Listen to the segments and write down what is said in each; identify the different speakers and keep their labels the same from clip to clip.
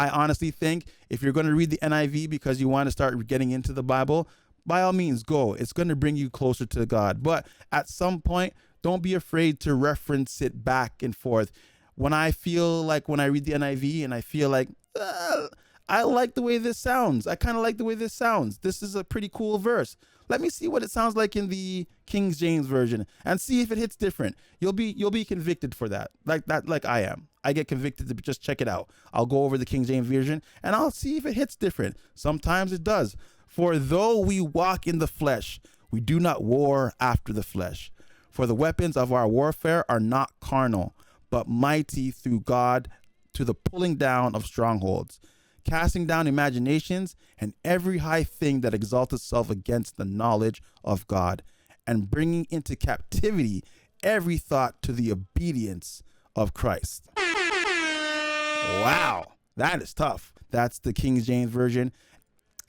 Speaker 1: I honestly think if you're going to read the NIV because you want to start getting into the Bible, by all means, go. It's going to bring you closer to God. But at some point, don't be afraid to reference it back and forth. When I feel like when I read the NIV and I feel like, I like the way this sounds. I kind of like the way this sounds. This is a pretty cool verse. Let me see what it sounds like in the King James version and see if it hits different. You'll be convicted for that. Like I am. I get convicted to just check it out. I'll go over the King James version and I'll see if it hits different. Sometimes it does. For though we walk in the flesh, we do not war after the flesh. For the weapons of our warfare are not carnal, but mighty through God to the pulling down of strongholds, casting down imaginations and every high thing that exalts itself against the knowledge of God, and bringing into captivity every thought to the obedience of Christ. Wow, that is tough. That's the King James version.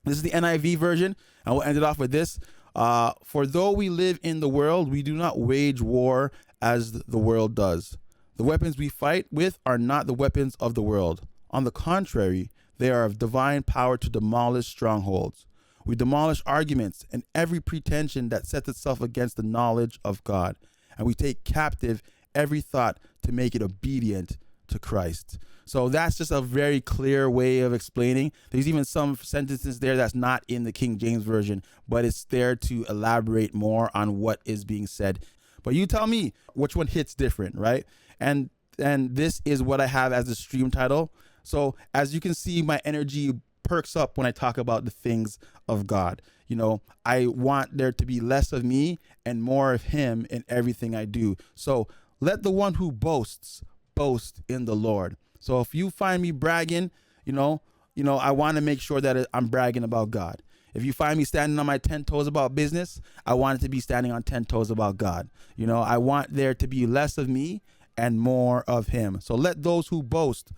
Speaker 1: This is the NIV version, and we'll end it off with this. For though we live in the world, we do not wage war as the world does. The weapons we fight with are not the weapons of the world. On the contrary, they are of divine power to demolish strongholds. We demolish arguments and every pretension that sets itself against the knowledge of God, and we take captive every thought to make it obedient to Christ. So that's just a very clear way of explaining. There's even some sentences there that's not in the King James version, but it's there to elaborate more on what is being said. But you tell me which one hits different, right? And this is what I have as the stream title. So as you can see, my energy perks up when I talk about the things of God. You know, I want there to be less of me and more of him in everything I do. So let the one who boasts boast in the Lord. So if you find me bragging, you know, I want to make sure that I'm bragging about God. If you find me standing on my 10 toes about business, I want it to be standing on 10 toes about God. You know, I want there to be less of me and more of him. So let those who boast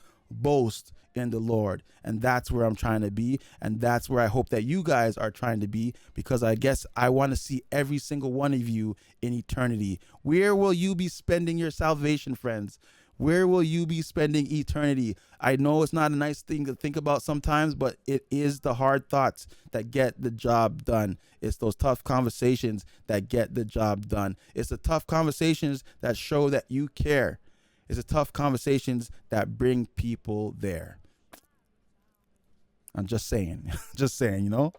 Speaker 1: in the Lord. And that's where I'm trying to be. And that's where I hope that you guys are trying to be, because I guess I want to see every single one of you in eternity. Where will you be spending your salvation, friends? Where will you be spending eternity? I know it's not a nice thing to think about sometimes, but it is the hard thoughts that get the job done. It's those tough conversations that get the job done. It's the tough conversations that show that you care. It's the tough conversations that bring people there. I'm just saying, you know?